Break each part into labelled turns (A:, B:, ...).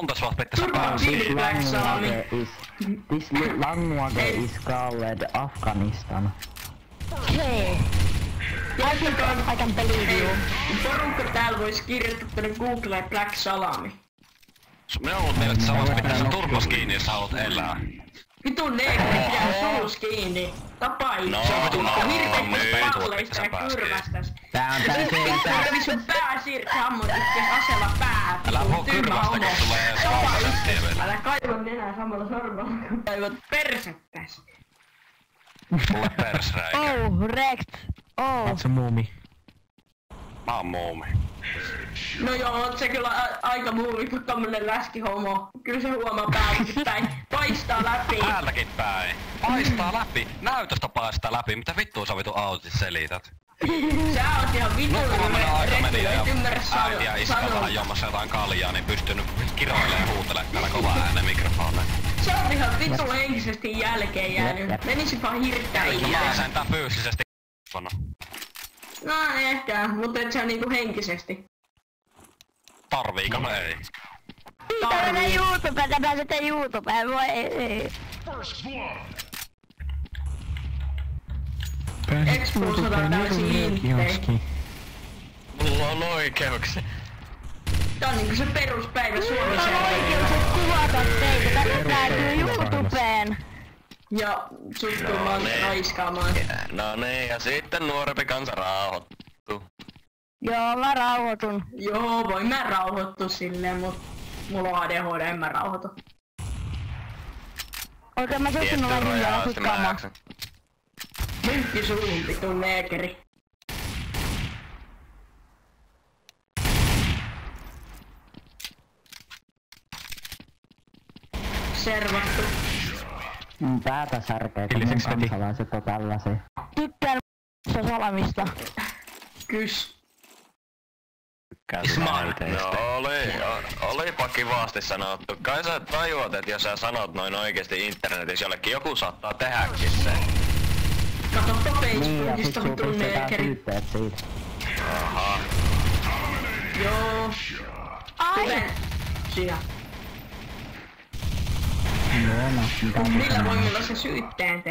A: monta sua pitäisi
B: Turvaa kiinni, Black Salami.
C: This language is called Afghanistan.
D: Okay. I can believe you.
B: Porukka täällä vois kirjoittaa tänne Googleen Black Salami.
A: Minä oon mielestä sä vois pitää sun turpas kiinni, jos sä haluat elää.
B: Vitun neekri pitää suus kiinni. Tapa itse. Hirveet palleista ja kyrvästäs.
C: Tää on
B: Ja sit vittu revi sun pää siirti hammotit ja asella pää.
A: Älä puhu kyrvästä, kun sulla ei edes valtasettiä vielä.
B: Älä kaiva nenää samalla sormella, kun kaivot persettäs.
A: Mulle persreikä.
D: Oh, wrecked. Oh.
E: Oot sä muumi?
A: Mä oon muumi.
B: No joo, oot se kyllä aika muuvi, kun tommonen läskihomo. Kyllä se huomaa päältäkin päin. Paistaa läpi.
A: Päältäkin päin. Paistaa läpi. Näytöstä paistaa läpi. Mitä vittua sä vitu autit selität?
B: Sä oot ihan vitullinen.
A: Aika meni ja
B: Et ymmärrä
A: äiti ja iskä vähän jommassa jotain kaljaa, niin pystynyt kiroilemaan ja huutelemaan täällä kovaa äänen mikrofoneja.
B: Sä oot ihan vitu henkisesti jälkeen jäänyt. Menisipä hirttää
A: Mä
B: itse.
A: sentään fyysisesti
B: No ehkä, mutta et sä niinku henkisesti.
A: Tarviiko me ei?
D: Tää menee YouTubeen, tää pääsette YouTubeen, voi ei.
E: Pääsit YouTubeen niin kioski.
A: Mulla on oikeuksia.
B: Tää on niinku se peruspäivä
D: Mulla on
B: Suomessa.
D: oikeus kuvata teitä, tänne päätyy YouTubeen.
B: Ja sut tullaan raiskaamaan.
A: No niin, ja sitten nuorempi kansa rauhoittuu.
D: Joo, mä rauhoitun.
B: Joo, voin mä rauhoittua silleen, mut mulla on ADHD, en mä rauhoitu.
D: Oikein mä sökin olen hiljaa kukkaamaan.
B: Mynkki suun vitun neekeri. Servattu.
C: Päätä särkee, kun mun kansalaiset on tällaisia.
D: Tykkään salamista.
B: Kys.
A: No olipa kivasti sanottu. Kai sä tajuat, että jos sä sanot noin oikeesti internetissä jollekin, joku saattaa tehdäkin sen.
B: Katoppa
C: Niin, ja sit
B: Facebookista
C: sun
B: vitun
C: pistetään
B: neekeri.
C: syytteet siitä.
A: Aha.
B: Joo.
D: Ai!
B: Kuten sinä.
C: Joo, no, mitä
B: Millä voimilla sä syytteen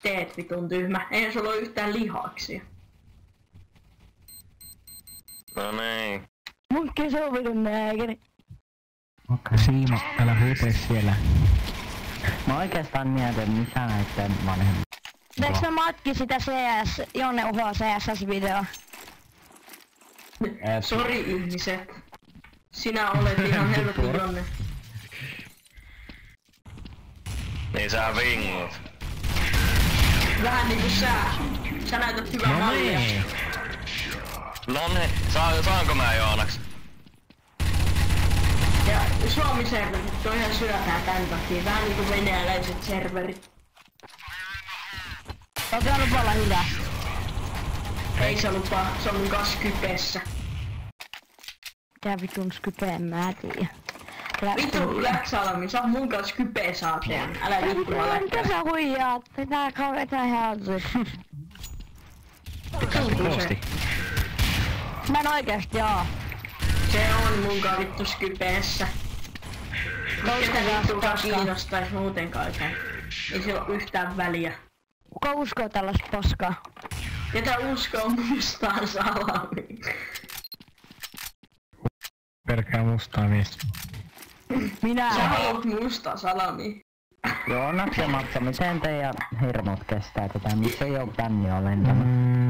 B: teet vitun tyhmä? Eihän sulla oo yhtään lihaksia.
A: No niin.
D: Munkki se on vitun neekeri.
E: Okei, Siima, älä hype siellä.
C: Mä oikeastaan mietin, missä näitten vanhemmat.
D: Teeks mä matki sitä CS, Jonne uhoa CSS-video?
B: Sori ihmiset. Sinä olet ihan helvetin Jonne.
A: Niin sä vingut.
B: Vähän niinku sä. Sä näytät hyvää mallia.
A: No niin, saanko mä Joonaks?
B: Ja Suomi-serverit on ihan syötää tän takia. Vähän niinku venäläiset serverit.
D: Okei, lupa olla hiljaa.
B: Ei se lupaa, se on mun kanssa kypessä.
D: Tää vitun skypeen mä tiiä.
B: Vittu Black Salami, sä oot mun kanssa kypeä saateen. Älä vittu mä
D: Mitä
B: läkkää.
D: sä huijaat? Tää kauheeta helsi.
E: Kuulosti.
D: Mä en oikeesti joo.
B: Se on munkaan vittu skypeessä. Ketä vittukaan kiinnostais muutenkaan oikein. Ei sillä oo yhtään väliä.
D: Kuka uskoo tällaista paskaa?
B: Ketä uskoo mustaan salamiin?
E: Pelkää mustaa miestä.
D: Minä.
B: Sä haluat mustaa salamiin.
C: Joonas ja Matsa, miten teidän hirmut kestää tätä? Missä ei oo bänniä lentänyt?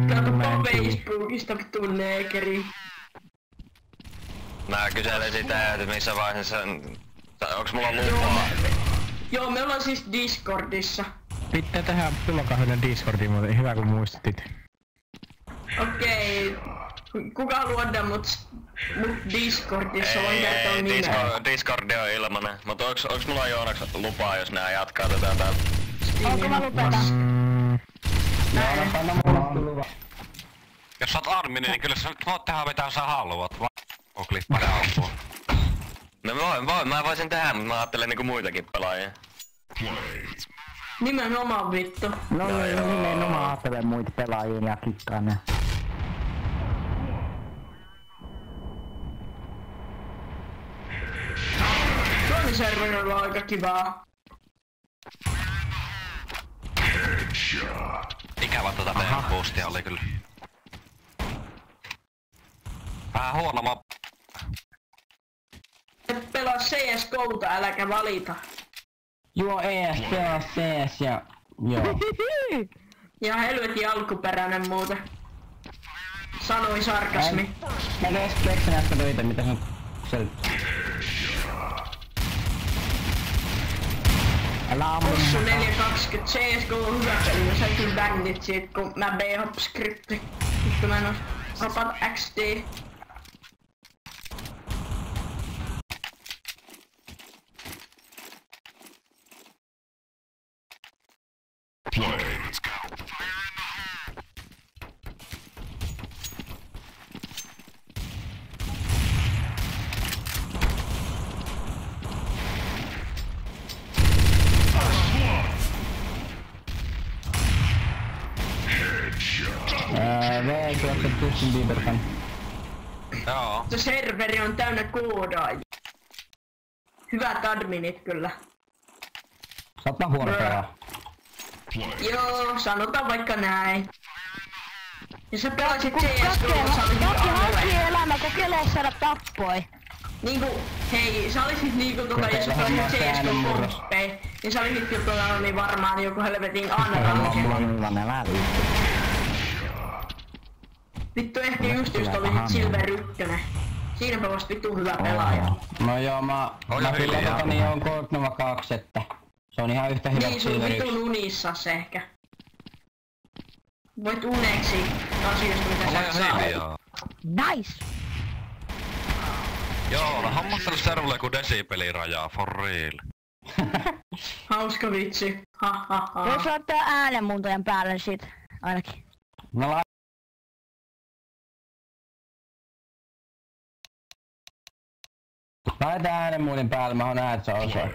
E: Mä
B: Katsopa
E: en tiedä.
B: Facebookista vittu neekeri.
A: Mä kyselen sitä, että missä vaiheessa... Onks mulla lupaa?
B: Joo, me ollaan siis Discordissa.
E: Pitää tehdä pillokahvinen Discordiin, mutta hyvä kun muistutit.
B: Okei. Kuka haluaa mut Discordissa? Voin kertoa nimeä.
A: Discord on ilmanen. Mut onks mulla Joonaks lupaa, jos nää jatkaa tätä täältä?
D: Onko mä lupeta?
A: Jos sä oot admini, niin kyllä sä nyt voit tehdä mitä sä haluat. On klippari ampua. No mä voisin tehdä, mutta mä ajattelen niinku muitakin pelaajia.
B: Nimenomaan vittu.
C: No nimenomaan ajattelen muita pelaajia ja kikkaan ne.
B: Serverilla on aika kivaa.
A: Ikävä tota teidän boostia oli kyllä. Vähän huono mappi.
B: Pelaa CS:GOta, äläkä valita.
C: Juo ES, pelaa CS ja... Joo.
B: Ja helvetin alkuperäinen muuten. Sanoi sarkasmi.
C: Mä edes keksin äsken töitä, mitä se on selittää. Älä ammu.
B: Possu 420, CSGO on hyvä peli, mä sain kyllä bändit siitä kun mä B-hop-skripti. Vittu mä en oo rapat XD.
C: V-tuossa Justin Bieber fan.
A: Joo.
B: Se serveri on täynnä koodaajia. Hyvät adminit kyllä.
C: Sä oot huono pelaa.
B: Joo, sanotaan vaikka näin. Ja sä pelasit CSGO, sä olisit
D: Kaikki elämä kokeilee saada tappoi.
B: Niinku, hei, sä olisit niinku jos sä pelasit CSGO Compay, niin sä olisit jo pelannut niin varmaan joku helvetin Unreal.
C: Mulla on hyvä nälä liittyy.
B: Vittu ehkä just olisit Silver 1. Siinäpä olis vittu hyvä pelaaja.
C: No joo, mä kyllä niin on Gold Nova 2, että se on ihan yhtä hyvä
B: Niin, sun
C: Silver 1.
B: vitun unissas ehkä. Voit uneksi asioista mitä sä et saa.
D: Nice!
A: Joo, no hammastanut servulle joku desibelirajaa, for real.
B: Hauska vitsi. Ha ha ha.
D: Jos laittaa äänenmuuntajan päälle sit ainakin.
C: No laita äänenmuodin päälle, mä oon näe, että sä osaa.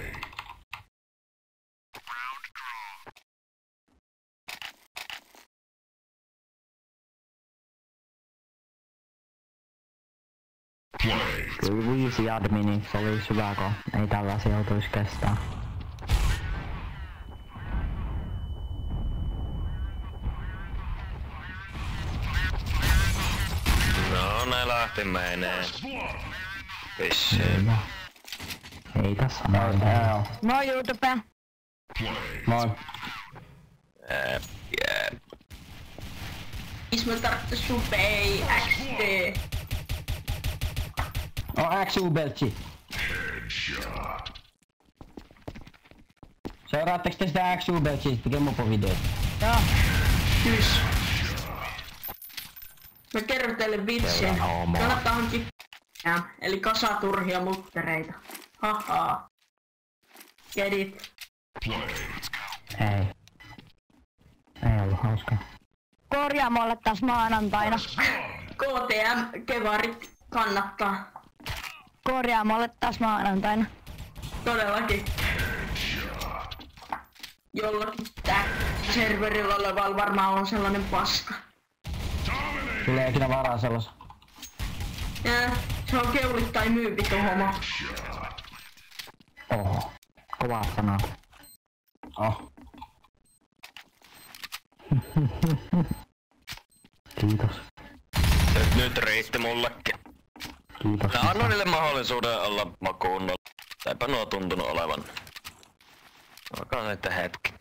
C: Kyllä 5 adminissa olisi hyvä, kun ei tällaisia joutuisi kestää.
A: No ne lähti menee. Vissiin.
C: Ei tässä näin.
D: Moi YouTube!
C: Moi.
A: Jep.
B: Mis mä tarttis sun XD.
C: On XU-beltsi. Seuraatteko te sitä XU-beltsiä sitten Gemopo-videoita?
D: Joo.
B: Hys. Mä kerron teille vitsin. Kannattaa hankkia eli kasa turhia muttereita. Haha. Get it.
C: Ei. Ei ollut hauskaa.
D: Korjaamolle taas maanantaina.
B: KTM-kevarit kannattaa.
D: Korjaamolle taas maanantaina.
B: Todellakin. Jollakin tää serverillä olevalla varmaan on sellainen paska.
C: Tulee ikinä varaa sellaisen.
B: Se on keulit tai myy vittu homo.
C: Oho. Kovaa sanaa. Oh. Kiitos.
A: Nyt riitti mullekin.
C: Kiitos.
A: Mä annoin niille mahdollisuuden olla makuunnolla. Eipä nuo tuntunut olevan. Olkaa nyt hetki.